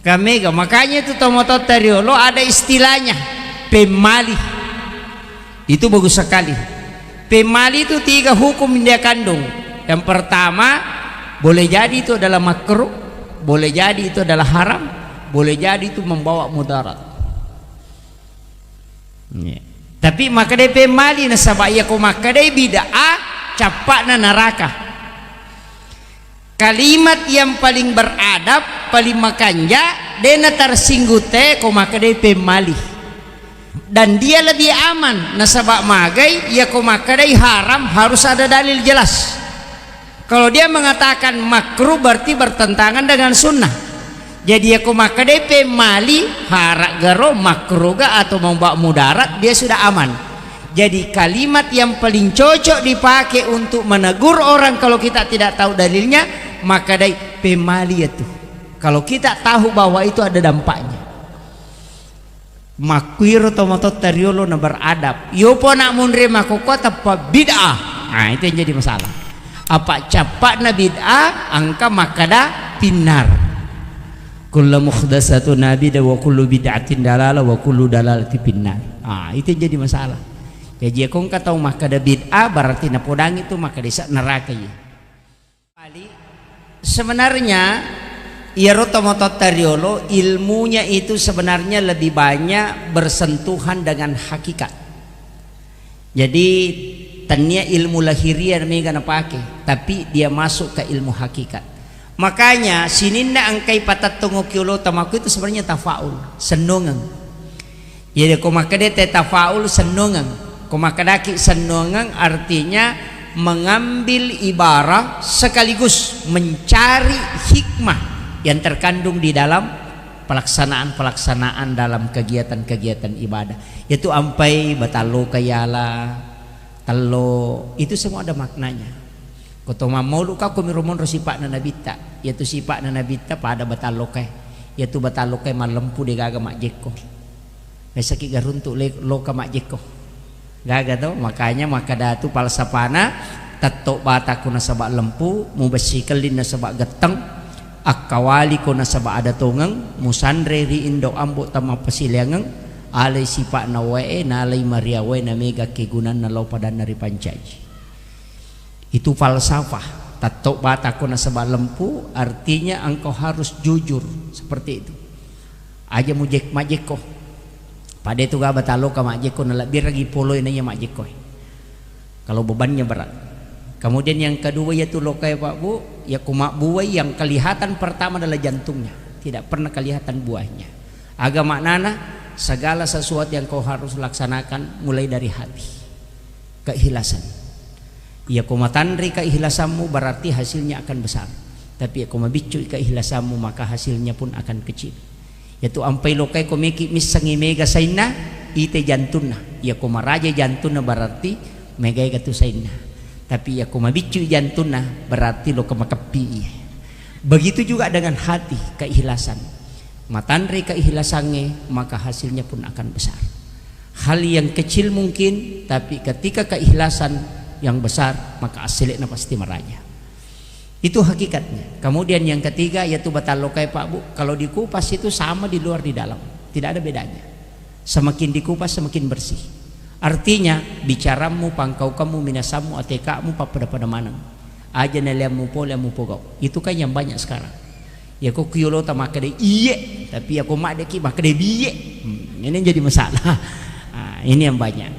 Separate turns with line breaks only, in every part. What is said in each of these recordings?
Kami makanya itu tomoto teriolo ada istilahnya pemali. Itu bagus sekali. Pemali itu 3 hukum dia kandung. Yang pertama, boleh jadi itu adalah makruh, boleh jadi itu adalah haram, boleh jadi itu membawa mudarat. Tapi maka dia pemali nasabah ya ko maka dia bid'ah capak na neraka. Kalimat yang paling beradab, paling makanja, dena tersinggute ko maka dia pemali. Dan dia lebih aman nasabak magai ya ko maka dia haram harus ada dalil jelas. Kalau dia mengatakan makruh berarti bertentangan dengan sunnah. Jadi ya ko maka dia pemali harak garo makruh ga atau membawa mudarat dia sudah aman. Jadi kalimat yang paling cocok dipakai untuk menegur orang kalau kita tidak tahu dalilnya maka dia pemali itu. Kalau kita tahu bahwa itu ada dampaknya. Makwiro tomato teriolo na beradab. Yo po nak munri makoko tapa bid'ah. Nah itu yang jadi masalah. Apa capak na bid'ah angka makada pinar. Kullu mukhdatsatun nabida wa kullu bid'atin dalalah wa kullu dalalati pinar. Ah itu yang jadi masalah. Jadi aku nggak tahu makada bid'ah berarti na podang itu maka desa neraka ya. Sebenarnya ya rotomotot tariolo ilmunya itu sebenarnya lebih banyak bersentuhan dengan hakikat. Jadi tanya ilmu lahiriah mereka pakai, tapi dia masuk ke ilmu hakikat. Makanya sininda angkai patat tongokiolo tamaku itu sebenarnya tafaul, senongan. Jadi komakade tafaul senongan, komakadaki senongan artinya mengambil ibarah sekaligus mencari hikmah yang terkandung di dalam pelaksanaan dalam kegiatan-kegiatan ibadah. Yaitu ampai batalo kayala talo itu semua ada maknanya. Kotoma maulu ka kumirumon rosipak na nabita, yaitu sipak na nabita pada batalo kay, yaitu batalo kay malempu di gaga makjeko. Besaki garuntuk loka makjeko. Gaga to, makanya makadatu palsapana tato bata kuna sabak lempu, mubasikalin na sabak geteng. Akawali ko na saba ada tongang musandre ri indo ambo tama pasilyangang alay sipa na wae na alay maria wae na mega kegunan na law padan nari pancaji. Itu falsafah. Tato bata ko na saba lempu artinya engkau harus jujur seperti itu. Aja mujek majeko. Pada itu ga batalo ka majeko na labir lagi poloy na nya majeko. Kalau bebannya berat. Kemudian yang kedua yaitu lokai Pak Bu, ya kumak buai yang kelihatan pertama adalah jantungnya, tidak pernah kelihatan buahnya. Agama nana segala sesuatu yang kau harus laksanakan mulai dari hati, keikhlasan. Ya kumatandri keikhlasanmu berarti hasilnya akan besar. Tapi ya kumabicu keikhlasanmu maka hasilnya pun akan kecil. Yaitu ampai lokai komeki misangi mega saina ite jantuna. Ya kumaraja jantuna berarti mega gatu saina. Tapi ya kumabicu jantuna berarti lo kemakapi. Begitu juga dengan hati keikhlasan. Matandri keikhlasannya maka hasilnya pun akan besar. Hal yang kecil mungkin tapi ketika keikhlasan yang besar maka hasilnya pasti meraja. Itu hakikatnya. Kemudian yang ketiga yaitu batal lokai Pak Bu. Kalau dikupas itu sama di luar di dalam, tidak ada bedanya. Semakin dikupas semakin bersih. Artinya bicaramu, pangkau kamu, minasamu, atekamu pada mana aja neliamu poliamu pogau. Itu kan yang banyak sekarang. Ya kok kiolo tamaka de iye, tapi aku mak deki maka de biye. Ini jadi masalah. Nah, ini yang banyak.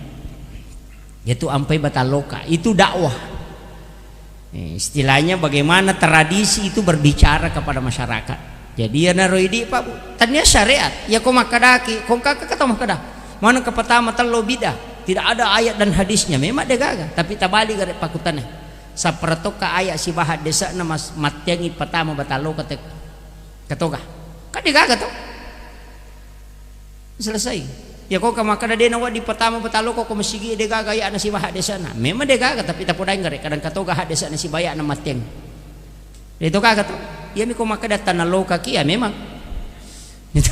Yaitu ampai bataloka, itu dakwah. Istilahnya bagaimana tradisi itu berbicara kepada masyarakat. Jadi ya naroidi Pak Bu, tanya syariat. Ya kok makadaki, kok kakak kata makada. Mana ke pertama telo bidah, tidak ada ayat dan hadisnya. Memang dia gagah, tapi tabali garet pakutannya. Saperto ka ayat si bahad desa na mas matyangi pertama batalo katoga. Kan dia gagah tuh. Selesai. Ya kok kamakada dia nawa di pertama batalo kok masigi dia gagah ayat na si bahad desa na. Memang dia gagah tapi tapodain garet kadang katoga had desa na si bayak na matyang. Itu gagah tuh. Ya mi kumakada tanalo kaki ya memang. Itu.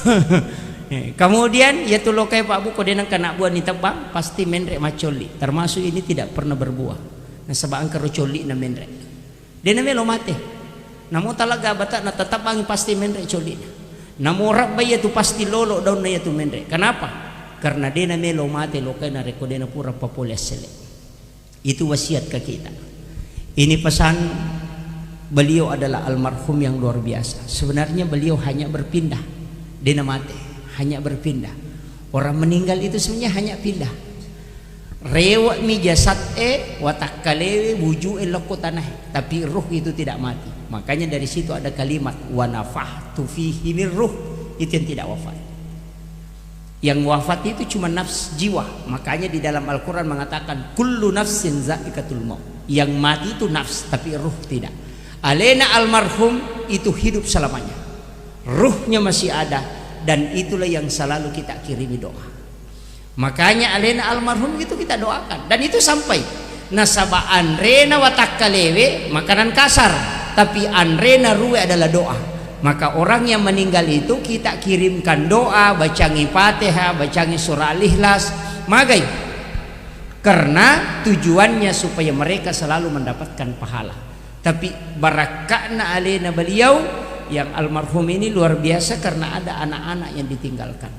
Kemudian ya tu lokai Pak Bu kodenang kena buah ni tebang pasti menrek macoli. Termasuk ini tidak pernah berbuah. Nah sebab angker coli na menrek. Dia namanya lo mate. Namun talaga bata na tetap ang pasti menrek coli. Namorap ba tu pasti lolo daun na tu mendre. Kenapa? Karena dia na melo mate lo kay na rekodena pura papules sele. Itu wasiat ke kita. Ini pesan beliau adalah almarhum yang luar biasa. Sebenarnya beliau hanya berpindah. Dia mate, hanya berpindah. Orang meninggal itu sebenarnya hanya pindah. Rewa mi jasad watak kalewe buju loko tanah, tapi ruh itu tidak mati. Makanya dari situ ada kalimat wa nafahtu fihi min ruh, itu yang tidak wafat. Yang wafat itu cuma nafs jiwa. Makanya di dalam Al-Quran mengatakan kullu nafsin za'iqatul maut. Yang mati itu nafs, tapi ruh tidak. Alena almarhum itu hidup selamanya, ruhnya masih ada, dan itulah yang selalu kita kirimi doa. Makanya alena almarhum itu kita doakan, dan itu sampai nasaba anrena watakkalewe makanan kasar, tapi anrena ruwe adalah doa. Maka orang yang meninggal itu kita kirimkan doa, bacangi Fatihah, bacangi surah Al-Ikhlas, magai, karena tujuannya supaya mereka selalu mendapatkan pahala. Tapi barakahna alena beliau yang almarhum ini luar biasa karena ada anak-anak yang ditinggalkan.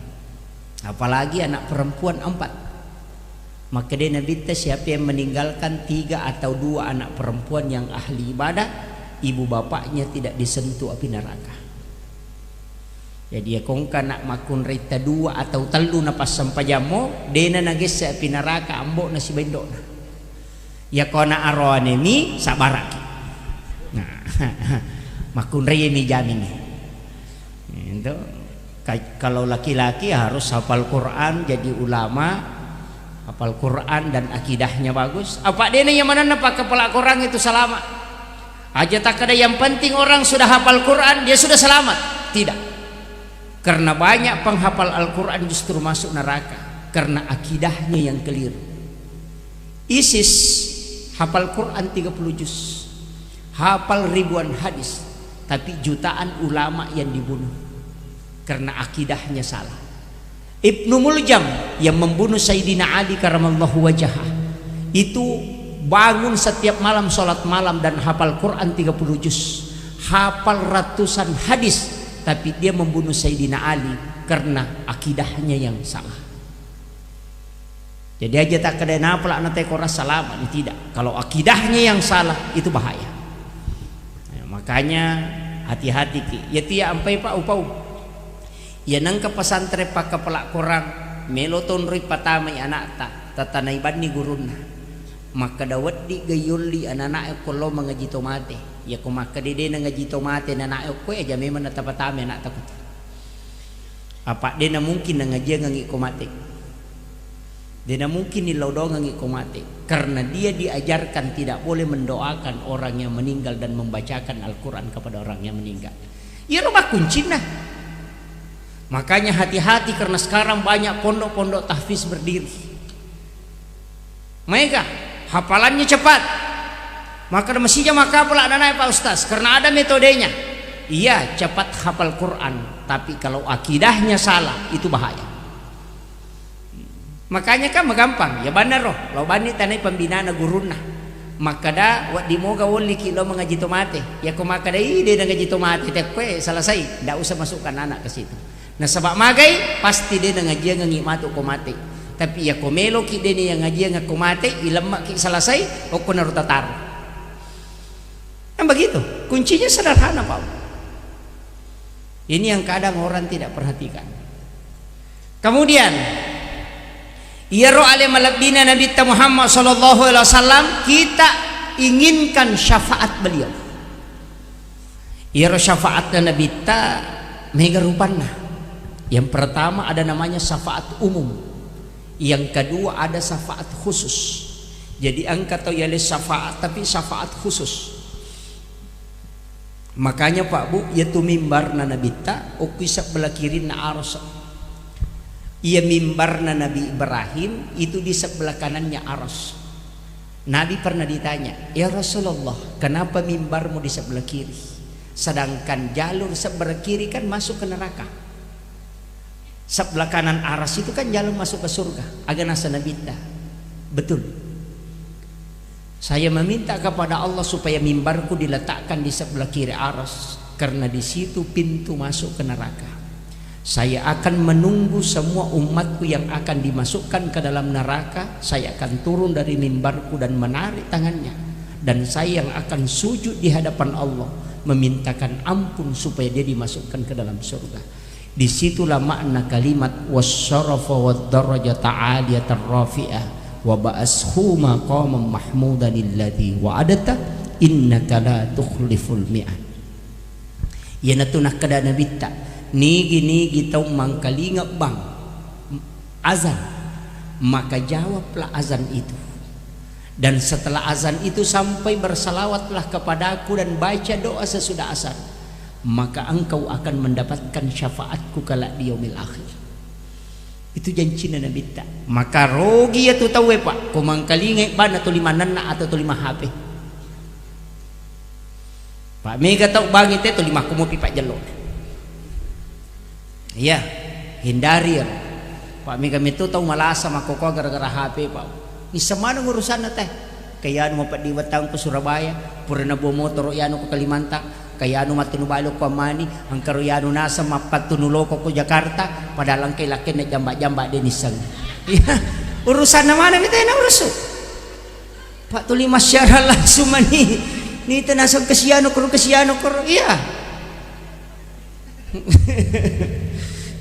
Apalagi anak perempuan 4. Maka dia Nabi siapa yang meninggalkan 3 atau 2 anak perempuan yang ahli ibadah, ibu bapaknya tidak disentuh api neraka. Jadi ya kongka nak makun rita 2 atau telu napas sampajamo dena nagis sa api neraka ambo na si bendo na. Ya kona aronemi sabaraki. Nah, makun raya mi jamin. Itu kalau laki-laki harus hafal Quran, jadi ulama, hafal Quran dan akidahnya bagus. Apa dia yang mana nampak kepala Quran itu selamat? Aja tak ada yang penting orang sudah hafal Quran dia sudah selamat. Tidak. Karena banyak penghafal Al-Quran justru masuk neraka karena akidahnya yang keliru. ISIS hafal Quran 30 juz, hafal ribuan hadis, tapi jutaan ulama yang dibunuh karena akidahnya salah. Ibnu Muljam yang membunuh Sayyidina Ali karamallahu wajhah itu bangun setiap malam sholat malam dan hafal Quran 30 juz, hafal ratusan hadis, tapi dia membunuh Sayyidina Ali karena akidahnya yang salah. Jadi aja tak kena nafal anak tekora salam, tidak. Kalau akidahnya yang salah itu bahaya. Makanya hati-hati ki. Ya tia ampai pak upau. Ya nangka pesantren pak kepala korang meloton ri patamai anak ta tatanai bani guruna. Maka dawat di gayuli anak-anak ko mengaji tomate. Ya ko maka dede ngaji tomate anak ko aja memang natapatame anak takut. Apa dia na mungkin ngaji ngangi komate. Dia na mungkin nilau do ngangi komate karena dia diajarkan tidak boleh mendoakan orang yang meninggal dan membacakan Al-Quran kepada orang yang meninggal. Ya rumah kunci nah. Makanya hati-hati karena sekarang banyak pondok-pondok tahfiz berdiri. Mereka hafalannya cepat. Maka mestinya maka pula anak Pak Ustaz karena ada metodenya. Iya, cepat hafal Quran, tapi kalau akidahnya salah itu bahaya. Makanya kan gampang, ya benar roh. Lo bani tanai pembinaan guruna. Maka dah wak dimoga wali kilo mengaji tomate. Ya ko maka dah ide ngaji tomate tekwe selesai, ndak usah masukkan anak ke situ. Nah sebab magai pasti dia ngaji ngangi matu komate. Tapi ya komelo ki dia yang ngaji ngak komate ilemak ki selesai o kono tatar. Kan begitu. Kuncinya sederhana, Pak. Ini yang kadang orang tidak perhatikan. Kemudian yaro alim al-abdina Nabi Muhammad sallallahu alaihi wasallam kita inginkan syafaat beliau. Yaro syafaat Nabi ta mega rupana. Yang pertama ada namanya syafaat umum. Yang kedua ada syafaat khusus. Jadi angkat atau yale syafaat tapi syafaat khusus. Makanya Pak Bu yaitu mimbar na Nabi ta o kisah belakirin na aras. Ia mimbar na Nabi Ibrahim itu di sebelah kanannya aras. Nabi pernah ditanya, "Ya Rasulullah, kenapa mimbarmu di sebelah kiri? Sedangkan jalur sebelah kiri kan masuk ke neraka." Sebelah kanan aras itu kan jalur masuk ke surga. Agak nasa nabita. Betul. Saya meminta kepada Allah supaya mimbarku diletakkan di sebelah kiri aras karena di situ pintu masuk ke neraka. Saya akan menunggu semua umatku yang akan dimasukkan ke dalam neraka. Saya akan turun dari mimbarku dan menarik tangannya, dan saya yang akan sujud di hadapan Allah memintakan ampun supaya dia dimasukkan ke dalam surga. Disitulah makna kalimat wasyarafa wad-darajata 'aliyatar rafi'ah wa ba'ashu maqaman mahmudan alladhi wa'adata innaka la tukhliful mi'ad. Yana tunah kada nabita nigi tau mangkalinga bang azan, maka jawablah azan itu, dan setelah azan itu sampai bersalawatlah kepadaku dan baca doa sesudah azan, maka engkau akan mendapatkan syafaatku kelak di yaumil akhir. Itu janji Nabi ta. Maka rogi itu tahu pak, ko mangkalinga ban atau lima nana atau lima HP. Pak mega tau bangit itu lima kumu pipa jelo. Iya, hindari ya. Pak mega itu tahu malasa makoko gara-gara HP pak. Ni semana urusan teh. Kaya anu mapat di Watang ke Surabaya, purna bawa motor yano ke Kalimantan, kaya anu matunu-balo ko Mani, ang karuyano nasa mapat tunuloko ko Jakarta, padahal ang laki na jamba-jamba denisan. Iya, urusan na mana kita na urusan. Pak tuli masyara langsung mani. Ni tanasog kasiano ko, iya.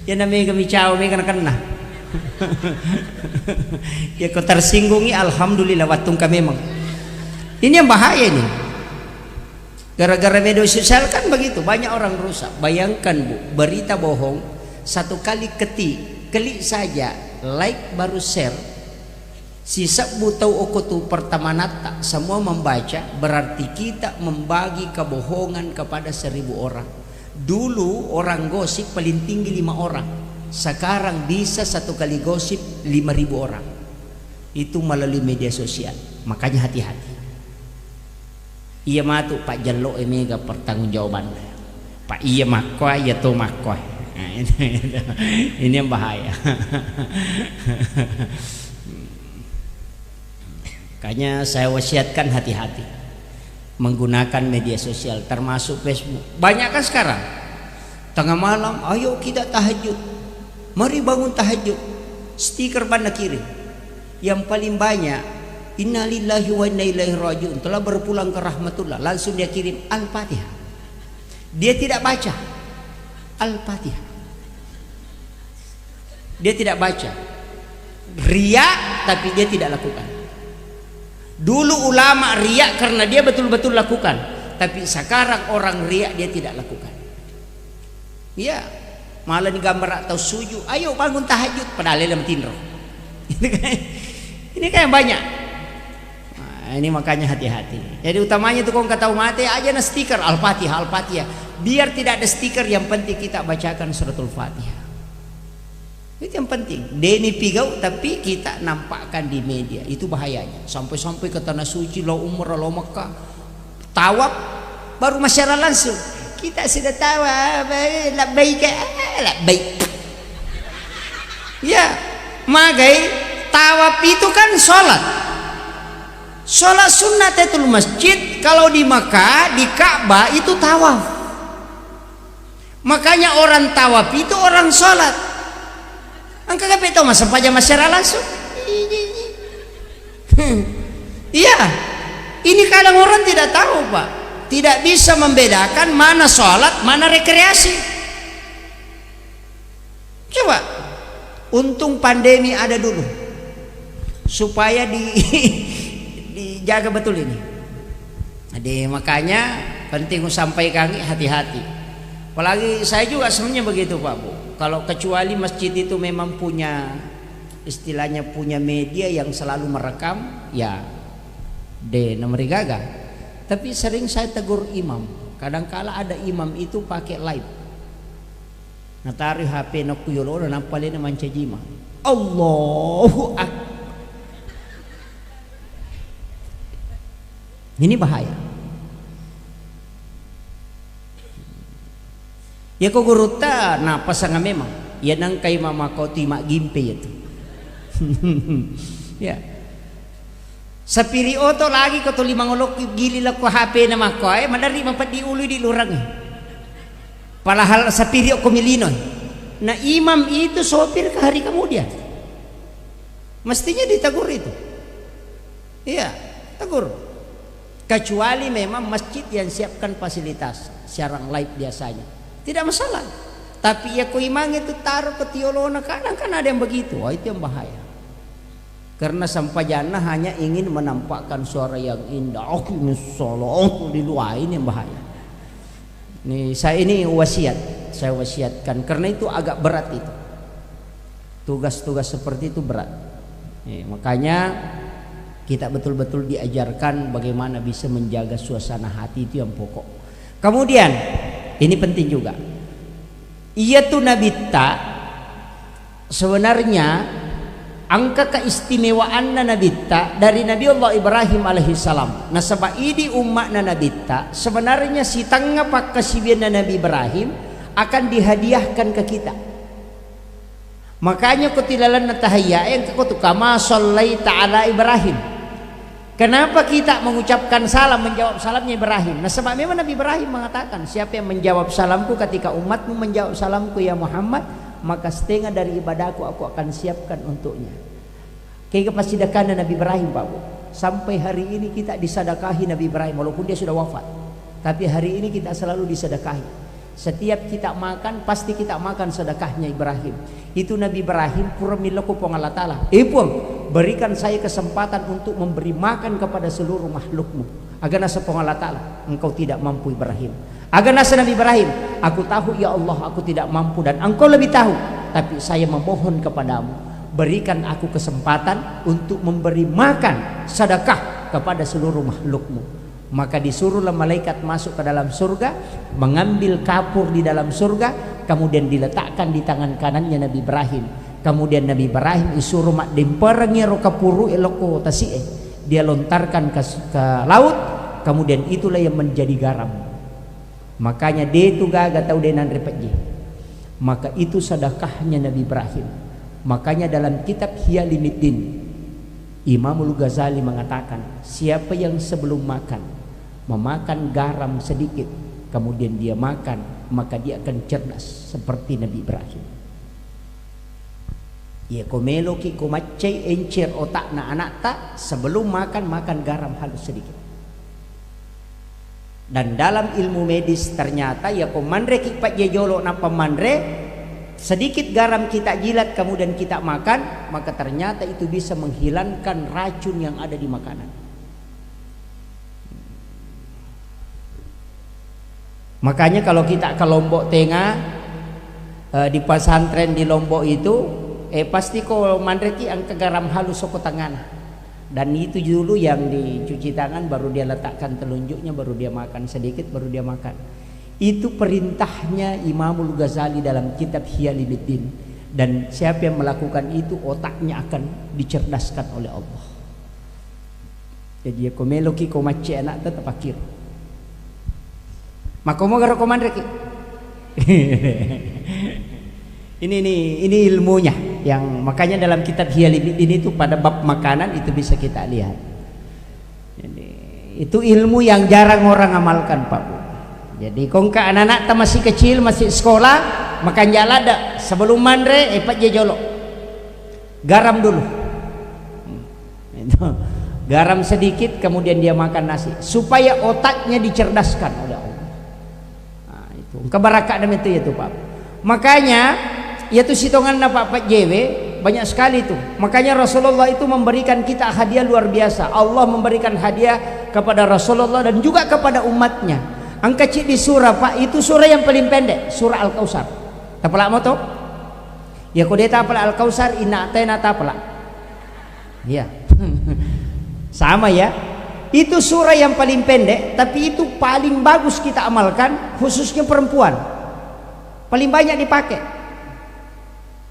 Yan na may gamichao, may kena. Ya kau tersinggungi, alhamdulillah watung kami memang. Ini yang bahaya nih. Gara-gara media sosial kan begitu, banyak orang rusak. Bayangkan bu, berita bohong satu kali klik saja, like baru share. Sisa bu tahu okotu pertama nata semua membaca, berarti kita membagi kebohongan kepada 1000 orang. Dulu orang gosip paling tinggi 5 orang. Sekarang bisa satu kali gosip 5.000 orang. Itu melalui media sosial. Makanya hati-hati. Iya matu Pak Jallo mega pertanggungjawaban. Pak iya makoy ya tuh makoy. Nah, ini yang bahaya. Makanya saya wasiatkan hati-hati menggunakan media sosial, termasuk Facebook. Banyak kan sekarang tengah malam, ayo kita tahajud, mari bangun tahajud, stiker banda kirim. Yang paling banyak innalillahi wa inna ilaihi rajiun, telah berpulang ke rahmatullah, langsung dia kirim Al-Fatihah. Dia tidak baca Al-Fatihah, dia tidak baca, riya, tapi dia tidak lakukan. Dulu ulama riak karena dia betul-betul lakukan, tapi sekarang orang riak dia tidak lakukan. Iya, malah digambar atau sujud, ayo bangun tahajud, padahal dalam tinro. Ini kayak banyak. Nah, ini makanya hati-hati. Jadi utamanya tuh kau kata mati aja na stiker Al-Fatihah, Al-Fatihah. Biar tidak ada stiker, yang penting kita bacakan suratul Fatihah. Itu yang penting. Deni pigau tapi kita nampakkan di media, itu bahayanya. Sampai-sampai ke tanah suci, lo umrah, lo Mekah, tawaf, baru masyarakat langsung kita sudah tawaf, labbaik, labbaik. Ya, magai tawaf itu kan sholat. Sholat sunnatul masjid. Kalau di Mekah, di Ka'bah itu tawaf. Makanya orang tawaf itu orang sholat. Angka kape itu masa pajak masyarakat langsung. Iya, ini kadang orang tidak tahu pak, tidak bisa membedakan mana sholat, mana rekreasi. Coba, untung pandemi ada dulu, supaya dijaga betul ini. Jadi makanya penting sampaikan hati-hati. Apalagi saya juga sebenarnya begitu Pak Bu. Kalau kecuali masjid itu memang punya istilahnya punya media yang selalu merekam, ya nomor gaga. Tapi sering saya tegur imam. Kadangkala ada imam itu pakai live. Natari HP nak kuyolo dan nampalin mancajima. Allahu Akbar. Ini bahaya. Ya kau guruta na pasangan memang ya nang kay mama ko ti magimpe itu. Ya. Sa pirioto lagi ko to limang ulok gili la ko HP na mako ay madari mapat di ulo di lurang. Palahal sa pirio ko milinoy. Nah imam itu sopir ke hari kemudian, mestinya ditegur itu. Iya, tegur. Kecuali memang masjid yang siapkan fasilitas siaran live biasanya, tidak masalah. Tapi ya ku imam itu taruh ke tiolona, kadang kan ada yang begitu. Oh, itu yang bahaya. Karena sampajana hanya ingin menampakkan suara yang indah. Oh ini solo di luar, ini yang bahaya. Nih saya ini wasiat, saya wasiatkan karena itu agak berat itu. Tugas-tugas seperti itu berat. Makanya kita betul-betul diajarkan bagaimana bisa menjaga suasana hati, itu yang pokok. Kemudian ini penting juga. Ia tuh Nabi sebenarnya angka keistimewaan Nabi dari Nabi Allah Ibrahim alaihissalam. Nah sebab ini umat Nabi sebenarnya si tangga pak kasibian Nabi Ibrahim akan dihadiahkan ke kita. Makanya kutilalan natahaya yang kau kama sallaita ala Ibrahim. Kenapa kita mengucapkan salam, menjawab salamnya Ibrahim? Nah sebab memang Nabi Ibrahim mengatakan, siapa yang menjawab salamku ketika umatmu menjawab salamku ya Muhammad, maka setengah dari ibadahku aku akan siapkan untuknya. Kayak sedekahnya Nabi Ibrahim Pak Bu. Sampai hari ini kita disedekahi Nabi Ibrahim walaupun dia sudah wafat. Tapi hari ini kita selalu disedekahi. Setiap kita makan pasti kita makan sedekahnya Ibrahim. Itu Nabi Ibrahim puramilaku Allah Ta'ala. Berikan saya kesempatan untuk memberi makan kepada seluruh makhlukmu. Agar nasa Allah Ta'ala engkau tidak mampu Ibrahim. Agar nasa Nabi Ibrahim, aku tahu ya Allah aku tidak mampu dan engkau lebih tahu. Tapi saya memohon kepadamu, berikan aku kesempatan untuk memberi makan sedekah kepada seluruh makhlukmu. Maka disuruhlah malaikat masuk ke dalam surga, mengambil kapur di dalam surga, kemudian diletakkan di tangan kanannya Nabi Ibrahim. Kemudian Nabi Ibrahim disuruh mak demperengi kapuru eloko tasie, dia lontarkan ke laut, kemudian itulah yang menjadi garam. Makanya dia itu gak tahu denan repetji. Maka itu sedekahnya Nabi Ibrahim. Makanya dalam kitab Hiyalimuddin Imamul Ghazali mengatakan, siapa yang sebelum makan memakan garam sedikit kemudian dia makan, maka dia akan cerdas seperti Nabi Ibrahim. Ya komelo ki komacai encer otak na anak tak sebelum makan garam halus sedikit. Dan dalam ilmu medis ternyata ya komandre ki pak jejolo na pemandre, sedikit garam kita jilat kemudian kita makan, maka ternyata itu bisa menghilangkan racun yang ada di makanan. Makanya kalau kita ke Lombok Tengah, di pesantren di Lombok itu pasti kok mandreki angka garam halus soko tangan. Dan itu dulu yang dicuci tangan, baru dia letakkan telunjuknya, baru dia makan sedikit, baru dia makan. Itu perintahnya Imamul Ghazali dalam kitab Hiyalimuddin. Dan siapa yang melakukan itu otaknya akan dicerdaskan oleh Allah. Jadi komeloki komace anak tetap akhir. Maka mau gara komandreki. Ini ilmunya yang makanya dalam kitab Hiyalimuddin itu pada bab makanan itu bisa kita lihat. Jadi, itu ilmu yang jarang orang amalkan Pak Bu. Jadi kongka anak-anak masih kecil masih sekolah makan jalada sebelum mandre pak jejolo garam dulu. Itu garam sedikit kemudian dia makan nasi supaya otaknya dicerdaskan oleh Allah. Kebarakah dan itu Pak. Makanya yaitu sitongan Pak JW banyak sekali itu. Makanya Rasulullah itu memberikan kita hadiah luar biasa. Allah memberikan hadiah kepada Rasulullah dan juga kepada umatnya. Angka cik di surah Pak, itu surah yang paling pendek, surah Al-Kautsar. Tapalak mo to? Ya kode tapalak Al-Kautsar inna atayna tapalak. Ya. Sama ya. Itu surah yang paling pendek, tapi itu paling bagus kita amalkan, khususnya perempuan. Paling banyak dipakai.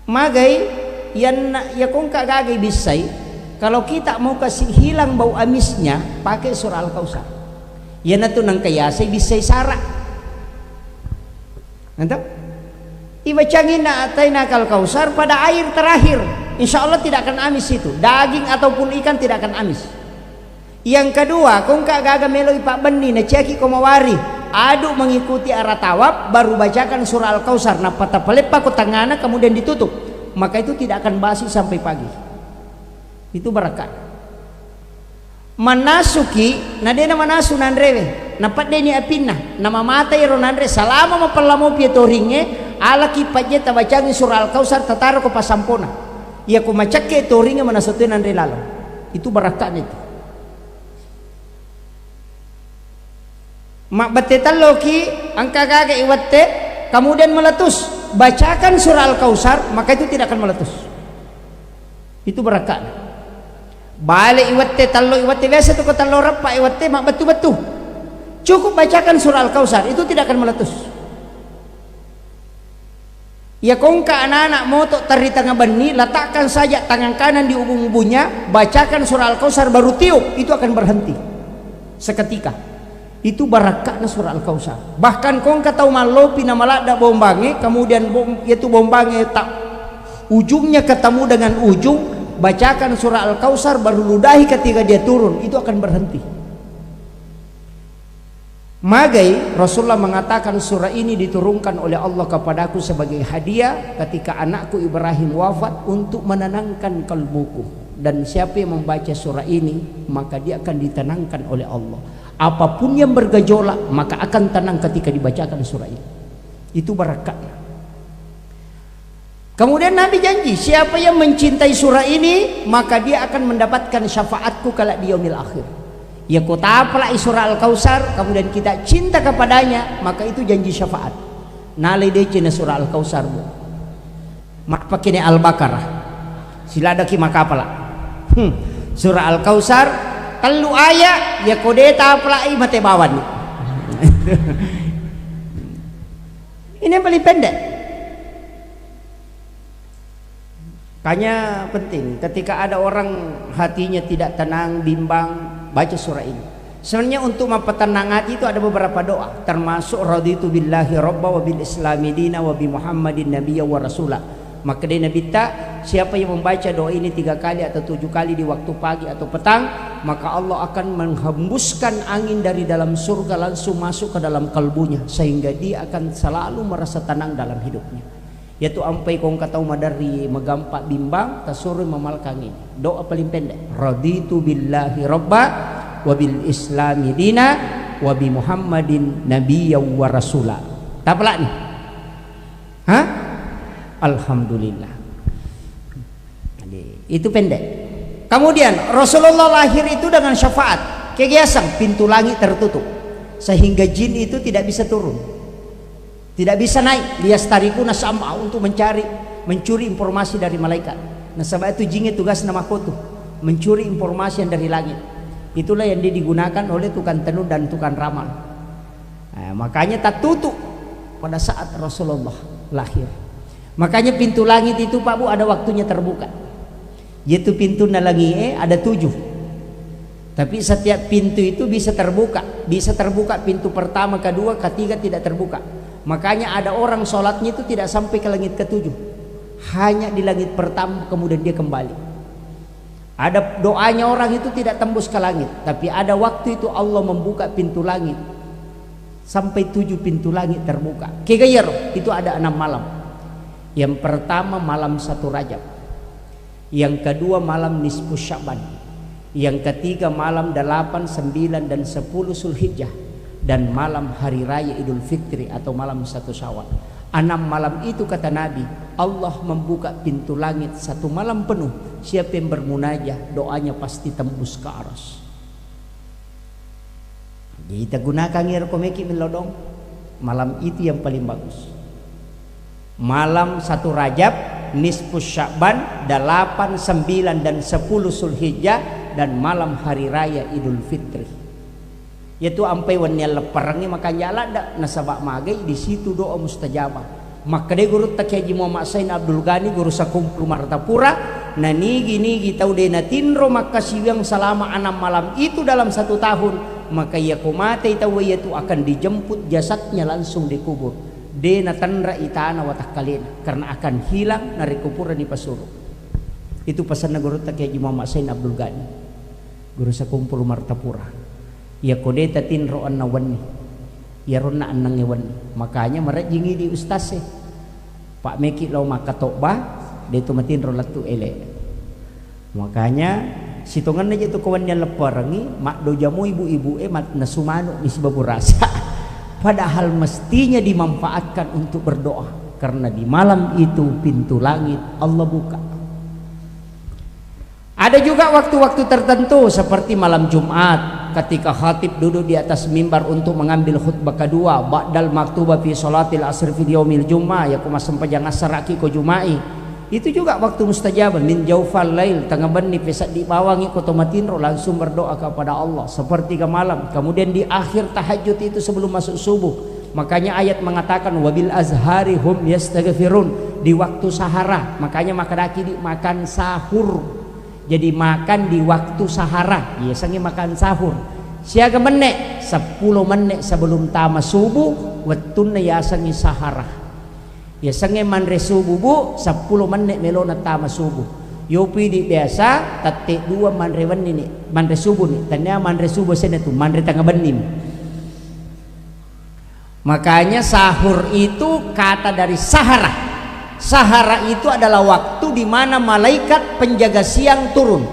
Magai yang ya kongka gagai bisai, kalau kita mau kasih hilang bau amisnya, pakai surah Al-Kautsar. Ya natu nang kaya say bisay sara. Nanti ibacangin na atay nakal Kautsar pada air terakhir. Insya Allah tidak akan amis itu. Daging ataupun ikan tidak akan amis. Yang kedua, kung kagaga melo ipa benih na ceki komawari aduk mengikuti arah tawaf, baru bacakan surah Al-Kautsar. Nah patapalepa ko tangana kemudian ditutup, maka itu tidak akan basi sampai pagi. Itu barakat. Manasuki nadena manasu nandrewe napat deni apinna nama mata iro nandre salama mapallamo pietoringe ala kipatje tabacagi surah Al-Kautsar tataro ko pasampona ia ko macakke toringe manasute nandre lalo. Itu barakat itu. Mak betetan loki angka gaga iwatte kemudian meletus bacakan surah Al-Kautsar, maka itu tidak akan meletus. Itu barakat. Balik iwatte tallo iwatte biasa tuh ko tallo rapa iwatte mak betu-betu. Cukup bacakan surah Al-Kautsar, itu tidak akan meletus. Ya kongka anak-anak moto tari tengah beni, letakkan saja tangan kanan di ubun-ubunnya, bacakan surah Al-Kautsar baru tiup, itu akan berhenti seketika. Itu barakatnya surah Al-Kautsar. Bahkan kongka tahu malopi nama lada bombange, kemudian itu bombange tak ujungnya ketemu dengan ujung, bacakan surah Al-Kautsar baru ludahi ketika dia turun, itu akan berhenti. Magai Rasulullah mengatakan surah ini diturunkan oleh Allah kepadaku sebagai hadiah ketika anakku Ibrahim wafat untuk menenangkan kalbuku, dan siapa yang membaca surah ini maka dia akan ditenangkan oleh Allah. Apapun yang bergejolak maka akan tenang ketika dibacakan surah ini. Itu barakatnya. Kemudian Nabi janji siapa yang mencintai surah ini maka dia akan mendapatkan syafaatku kala di yaumil akhir. Ya kota apalah surah Al-Kautsar kemudian kita cinta kepadanya, maka itu janji syafaat. Nalai decina surah Al-Kautsar bu mak pakine Al-Baqarah silada ki makapala surah Al-Kautsar telu ayat ya kodeta apalah mate bawan. Ini yang paling pendek. Makanya penting ketika ada orang hatinya tidak tenang, bimbang, baca surah ini. Sebenarnya untuk mempertenang hati itu ada beberapa doa, termasuk raditu billahi rabba wa bil islami dina wa bi muhammadin nabiyya wa rasula. Maka dia Nabi siapa yang membaca doa ini 3 kali atau 7 kali di waktu pagi atau petang, maka Allah akan menghembuskan angin dari dalam surga langsung masuk ke dalam kalbunya, sehingga dia akan selalu merasa tenang dalam hidupnya. Yaitu ampai kong katau madari megampak bimbang tasuri memalkangi. Doa paling pendek, raditu billahi rabba wa bil islami dina wa bi muhammadin nabiyya wa rasula. Tak pelak nih? Hah? Alhamdulillah. Itu pendek. Kemudian Rasulullah lahir itu dengan syafaat. Kegiasan pintu langit tertutup sehingga jin itu tidak bisa turun, tidak bisa naik. Liyastarikuna sam'a untuk mencuri informasi dari malaikat. Nah sebab itu jinnya tugas nama kotu mencuri informasi yang dari langit. Itulah yang digunakan oleh tukang tenun dan tukang ramal. Nah, makanya tak tutup pada saat Rasulullah lahir. Makanya pintu langit itu Pak Bu ada waktunya terbuka. Yaitu pintu nalangi ada 7. Tapi setiap pintu itu bisa terbuka. Bisa terbuka pintu pertama, kedua, ketiga tidak terbuka. Makanya ada orang sholatnya itu tidak sampai ke langit ke-7, hanya di langit pertama kemudian dia kembali. Ada doanya orang itu tidak tembus ke langit, tapi ada waktu itu Allah membuka pintu langit sampai 7 pintu langit terbuka. Kegayar itu ada 6 malam. Yang pertama malam 1 Rajab, yang kedua malam nisfu Sya'ban, yang ketiga malam 8, 9 dan 10 Zulhijjah, dan malam hari raya Idul Fitri atau malam 1 Syawal. 6 malam itu kata Nabi Allah membuka pintu langit 1 malam penuh. Siapa yang bermunajah doanya pasti tembus ke aras. Kita gunakan ngerkomeki melodong. Malam itu yang paling bagus. Malam 1 Rajab, nisfu Sya'ban, 8, 9 dan 10 Zulhijjah, dan malam hari raya Idul Fitri. Yaitu ampai wanya leperangi maka nyala dak nasabak magai di situ doa mustajabah. Maka dia guru tak Haji Muhammad Sain Abdul Ghani guru sakumpul Martapura nani gini tahu deh natinro maka siwang selama 6 malam itu dalam 1 tahun, maka ia komate tahu yaitu akan dijemput jasadnya langsung dikubur. De natanra itana watah kalian karena akan hilang dari kuburan di Pasuru. Itu pesan guru tak Haji Muhammad Sain Abdul Ghani guru sakumpul Martapura. Ya kodeta tinro an-nawani ya rona anang ewan. Makanya mereka jingi di ustaz Pak Meki lau maka tokba dia tu matin rolat tu ele. Makanya sitongan aja tu kawan yang leparangi mak do jamu ibu-ibu mat nasumano ni sebabu rasa. Padahal mestinya dimanfaatkan untuk berdoa karena di malam itu pintu langit Allah buka. Ada juga waktu-waktu tertentu seperti malam Jumat ketika khatib duduk di atas mimbar untuk mengambil khutbah kedua ba'dal maktuba fi salatil asr fi yaumil jummah ya kuma sampajang asraki ko jumai. Itu juga waktu mustajab min jaufal lail tengah beni pesat dibawangi ko tomatinro langsung berdoa kepada Allah seperti ke malam. Kemudian di akhir tahajud itu sebelum masuk subuh. Makanya ayat mengatakan wabil azhari hum yastaghfirun di waktu sahara. Makanya makadaki makan sahur. Jadi makan di waktu sahara, biasanya makan sahur. Siaga menit 10 menit sebelum tama subuh, wektuna yasangi sahara. Biasanya manre subuh bu 10 menit melona tama subuh. Yopi di biasa tatik 2 manre wen ini, manre subuh nih. Tanya manre subuh sana tu, manre tengah benim. Makanya sahur itu kata dari sahara. Sahara itu adalah waktu di mana malaikat penjaga siang turun.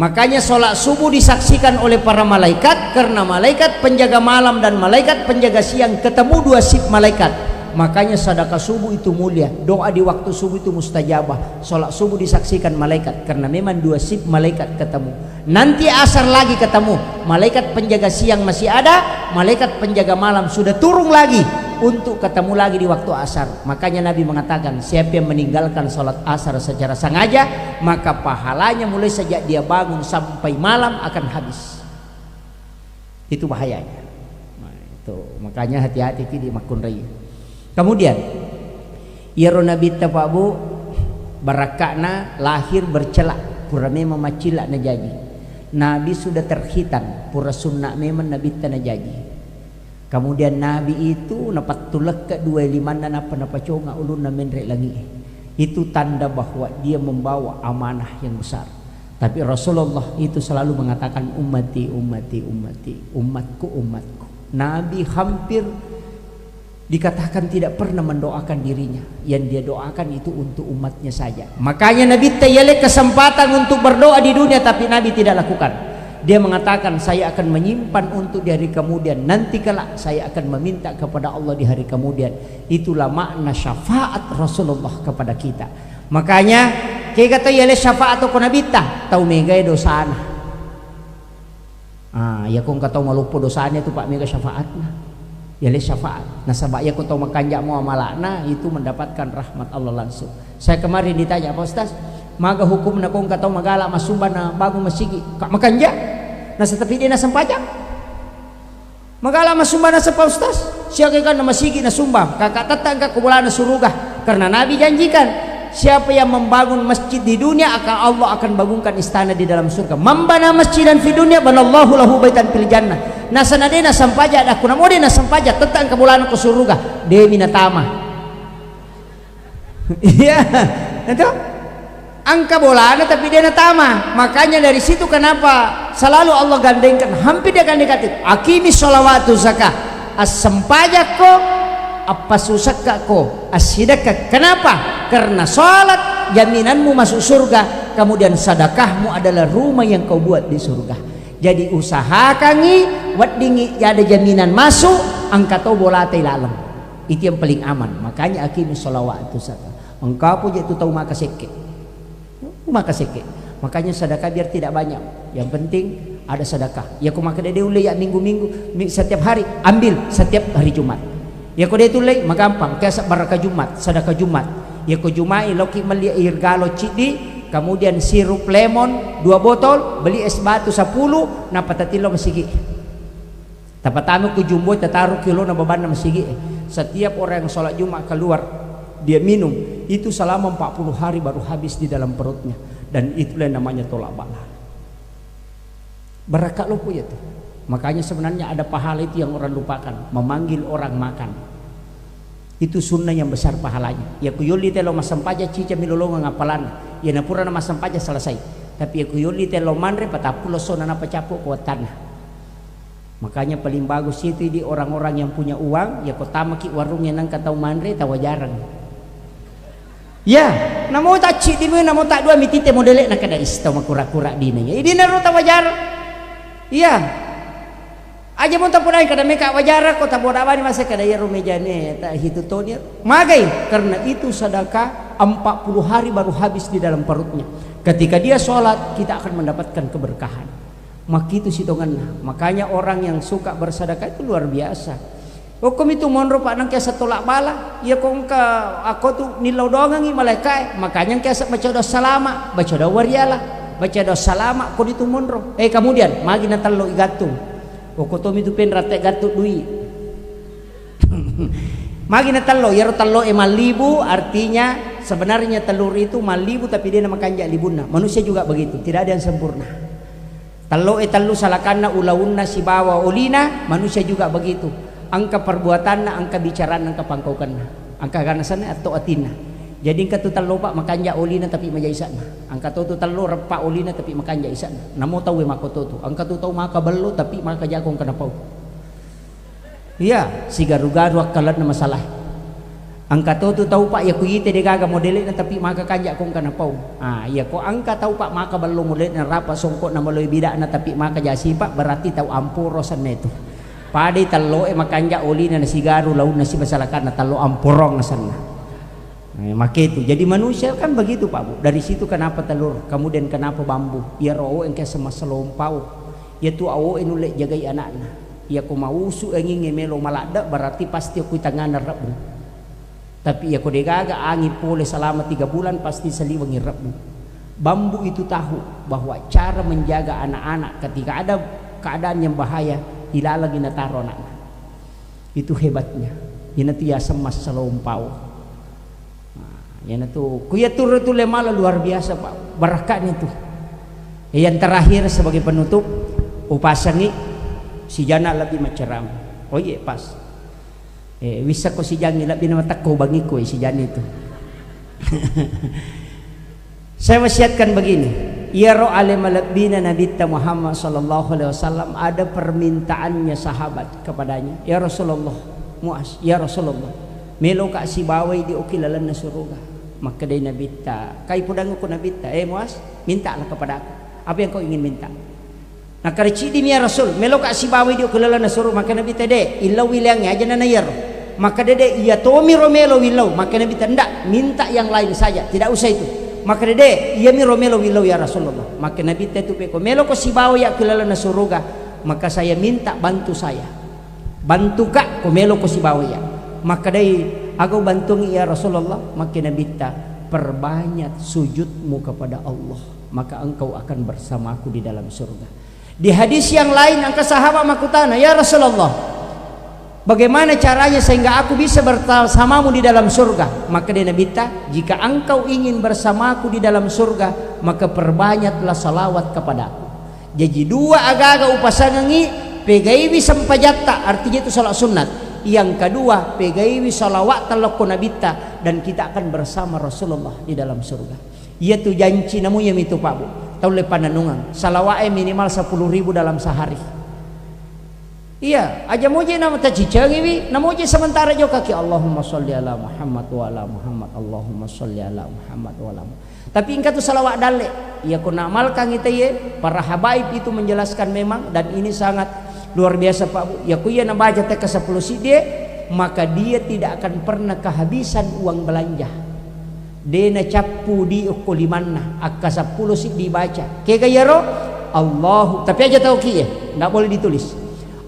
Makanya sholat subuh disaksikan oleh para malaikat karena malaikat penjaga malam dan malaikat penjaga siang ketemu 2 sif malaikat. Makanya sedekah subuh itu mulia, doa di waktu subuh itu mustajabah. Sholat subuh disaksikan malaikat karena memang 2 sif malaikat ketemu. Nanti asar lagi ketemu, malaikat penjaga siang masih ada, malaikat penjaga malam sudah turun lagi untuk ketemu lagi di waktu asar. Makanya Nabi mengatakan siapa yang meninggalkan sholat asar secara sengaja maka pahalanya mulai sejak dia bangun sampai malam akan habis. Itu bahayanya. Nah, itu makanya hati-hati di makun raya. Kemudian ya Nabi Pak Bu barakakna lahir bercelak pura memang macilak na jadi. Nabi sudah terhitan pura sunnah memang Nabi tanah jadi. Kemudian Nabi itu napat tulak ke 25 napa conga ulun na menrek lagi. Itu tanda bahwa dia membawa amanah yang besar. Tapi Rasulullah itu selalu mengatakan ummati ummati ummati, umatku umatku. Nabi hampir dikatakan tidak pernah mendoakan dirinya, yang dia doakan itu untuk umatnya saja. Makanya Nabi tayalek kesempatan untuk berdoa di dunia tapi Nabi tidak lakukan. Dia mengatakan saya akan menyimpan untuk di hari kemudian, nanti kelak saya akan meminta kepada Allah di hari kemudian. Itulah makna syafaat Rasulullah kepada kita. Makanya kayak kata yale syafaat atau Nabi tahu megai dosana. Ya kong kata malupo dosanya itu Pak mega syafaatnya. Yale syafaat. Nah sabaya ko tau makanjak mo amalana itu mendapatkan rahmat Allah langsung. Saya kemarin ditanya Pak Ustaz, maga hukum na kong katau magala masumba na bago masigi kak makanja na setapi dia na sampajak magala masumba na sa Pak Ustaz siya kan na masigi na sumba kakak tatang ka kumula na suruga karena Nabi janjikan siapa yang membangun masjid di dunia akan Allah akan bangunkan istana di dalam surga. Mambana masjidan fi dunia banallahu lahu baitan fil jannah. Nasa na dena sampaja ada kuna mo dena sampaja tetang kebulan ke surga de minatama. Iya, itu angka bolana tapi dia natama. Makanya dari situ kenapa selalu Allah gandengkan hampir dia gandengkan akimi sholawatu zakah as-sampaja ko apa susaka ko as-sidaka. Kenapa? Karena sholat jaminanmu masuk surga, kemudian sedekahmu adalah rumah yang kau buat di surga. Jadi usahakangi wadingi ada jaminan masuk angkatau bolate lalang. Itu yang paling aman. Makanya akimi sholawatu zakah. Engkau pun itu tahu maka seke. Makanya sedekah biar tidak banyak. Yang penting ada sedekah. Ya aku maka dia ulai ya minggu-minggu setiap hari ambil setiap hari Jumat. Ya aku dia tulai magampang kayak barakah Jumat, sedekah Jumat. Ya aku Jumai loki meli air galo cidi, kemudian sirup lemon 2 botol, beli es batu 10, napatatilo masigi. Tapatano ku jumbo tataruh kilo na baban na masigi. Setiap orang yang sholat Jumat keluar dia minum itu selama 40 hari baru habis di dalam perutnya, dan itulah namanya tolak bala. Barakat lo punya tuh. Makanya sebenarnya ada pahala itu yang orang lupakan, memanggil orang makan. Itu sunnah yang besar pahalanya. Ya kuyuli telo masampaja cica milolonga ngapalan. Ya napura na masampaja selesai. Tapi ya kuyuli telo manre patapulo sona na pacapo kuat tanah. Makanya paling bagus itu di orang-orang yang punya uang, ya kota maki warungnya nang katau manre tawa jarang. Ya, namo tak cik di mana, namo tak dua mitite modelek nak ada istau makura-kura dinanya. Ini naru tawa jarang. Iya. Aja mau tak pernah kada meka wajara kota boda bani masa kada ya rumejane tak hitu tonia. Magai karena itu sedekah 40 hari baru habis di dalam perutnya. Ketika dia sholat kita akan mendapatkan keberkahan. Maka itu sitonganna. Makanya orang yang suka bersedekah itu luar biasa. Hukum itu monro pak nang kiasa tolak bala. Ya kong ka aku tuh nilau dongangi malaikat. Makanya kiasa baca doa salama, baca doa wariala, baca doa salama kau itu monro. Kemudian magi na talo igatung. Hukum itu pen rate gatuk duit. Magi na talo, ya talo malibu artinya sebenarnya telur itu malibu tapi dia nama kanjak libuna. Manusia juga begitu, tidak ada yang sempurna. Talo salakanna ulaunna si bawa ulina, manusia juga begitu. Angka perbuatanna, angka bicaraan, angka pangkaukanna, angka ganasanna atau atina. Jadi angka tu talo pak makanja ulina tapi majaisana. Angka tu talo repa ulina tapi makanja isana. Namo tahu makoto tu. Angka tu tahu maka bello tapi maka jakong kenapa? Iya, si garu-garu akalan na masalah. Angka tu tahu pak ya kuyite degaga modelin tapi maka kanja kong kenapa? Ya ko angka tahu pak maka bello modelin rapa songkok na meloy bida na tapi maka jasi pak berarti tahu ampurosan na itu. Padai talo makanja ulina na si garu laun na si masalakan na talo ampurong na sana. Maka itu jadi manusia kan begitu pak bu. Dari situ kenapa telur, kemudian kenapa bambu? Ya roh engke sama selompau. Ya tu awo enulek jagai anakna. Ya ko mausu enging melo malada berarti pasti aku tangan rabu. Tapi ya ko degaga angi pole selama 3 bulan pasti seliwangi rabu. Bambu itu tahu bahwa cara menjaga anak-anak ketika ada keadaan yang bahaya ilalagi na taro anak. Itu hebatnya. Yana tu ya semas selompau. Yana tu kuya tur tu lemala luar biasa pak. Barakatnya tu. Yang terakhir sebagai penutup upasangi si jana lebih maceram. Oh iya pas. Bisa ko si jani lebih nama takko bagi ko si jani itu. Saya wasiatkan begini. Ya ro alim labina Nabi Muhammad sallallahu alaihi wasallam ada permintaannya sahabat kepadanya. Ya Rasulullah, Muaz, ya Rasulullah. Melo ka si bawai di ukilalan na surga. Maka dari Nabi ta, kai pudang ko Nabi ta, Muaz, mintalah kepada aku. Apa yang kau ingin minta? Nah kareci di ya Rasul, melo ka si bawai di ukilalan na surga. Maka Nabi ta de, ilaw wilangnya aja na yar. Maka dede iya tomi romelo wilau. Maka Nabi ta ndak, minta yang lain saja, tidak usah itu. Maka dede iya mi romelo wilau ya Rasulullah. Maka Nabi ta tu peko melo ko si bawai ya ukilalan na surga. Maka saya minta bantu saya. Bantu kak ko melo ko si bawai ya. Maka dari aku bantu ya Rasulullah. Maka Nabi ta perbanyak sujudmu kepada Allah, maka engkau akan bersamaku di dalam surga. Di hadis yang lain angka sahabat makutana, ya Rasulullah, bagaimana caranya sehingga aku bisa bersamamu di dalam surga? Maka dia Nabi ta, jika engkau ingin bersamaku di dalam surga, maka perbanyaklah salawat kepadaku. Jadi dua aga-aga upasangangi pegaiwi sampajatta, artinya itu salat sunat. Yang kedua pegaiwi salawat talakku Nabi ta, dan kita akan bersama Rasulullah di dalam surga. Ia tu janji namu yang itu Pak Bu. Tahu lepan nanungan salawat minimal 10.000 dalam sehari. Iya, aja moje nama tacicangi wi, namoje sementara jo kaki Allahumma sholli ala Muhammad wa ala Muhammad, Allahumma sholli ala Muhammad wa ala. Tapi ingkatu salawat dale, ia ku namalkan kita ye, para habaib itu menjelaskan memang dan ini sangat luar biasa Pak Bu. Ya ku ia nabaca teka 10 sidie, maka dia tidak akan pernah kehabisan uang belanja. Dena capu di ukulimanna, akka 10 sid dibaca. Ke gayaro Allahu, tapi aja tahu ki ya, enggak boleh ditulis.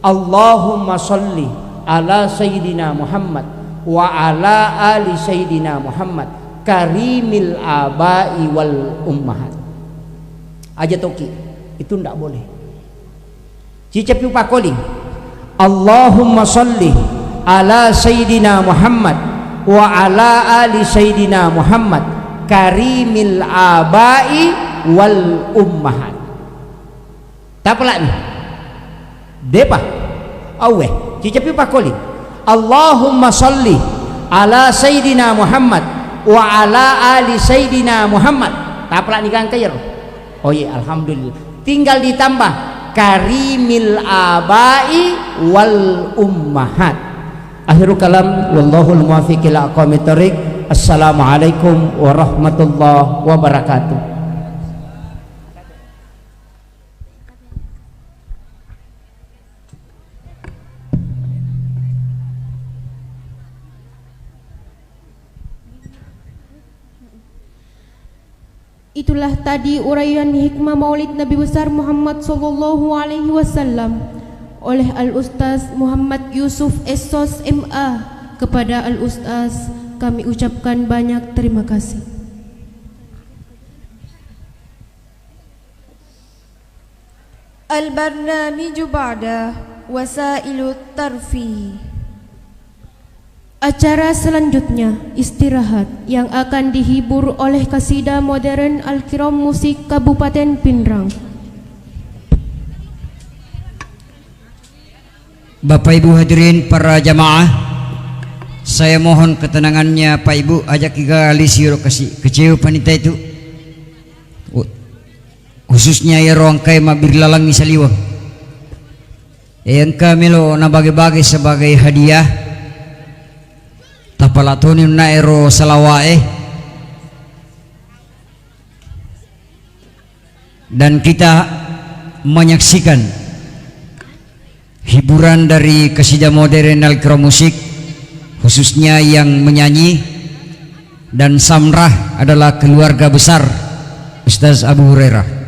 Allahumma sholli ala sayyidina Muhammad wa ala ali sayyidina Muhammad karimil abai wal ummahat. Aja toki itu ndak boleh. Cicapi upakoli Allahumma sholli ala sayyidina Muhammad wa ala ali sayyidina Muhammad karimil abai wal ummahat. Tapala ni depa awe cicapi pakoli Allahumma sholli ala sayyidina Muhammad wa ala ali sayyidina Muhammad. Tapla ni kan kayer. Oh iya alhamdulillah. Tinggal ditambah karimil abai wal ummahat. Akhirul kalam wallahul muwaffiq ila aqwamit thoriq. Assalamualaikum warahmatullahi wabarakatuh.
Itulah tadi uraian hikmah Maulid Nabi besar Muhammad sallallahu alaihi wasallam oleh Al-Ustaz Muhammad Yusuf Essos MA. Kepada Al-Ustaz kami ucapkan banyak terima kasih.
Al-barnamiju ba'da wasailut tarfi.
Acara selanjutnya istirahat yang akan dihibur oleh kasida modern Al-Kiram Musik Kabupaten Pindrang.
Bapak Ibu hadirin para jamaah, saya mohon ketenangannya Pak Ibu, ajak kali siro kasih kecil panitia itu, khususnya ya ruang kai mabir lalang misaliwa yang kami lo na bagi-bagi sebagai hadiah tapalatoni na ero salawae, dan kita menyaksikan hiburan dari kasida modern Al-Kiram Musik, khususnya yang menyanyi dan samrah adalah keluarga besar Ustaz Abu Hurairah.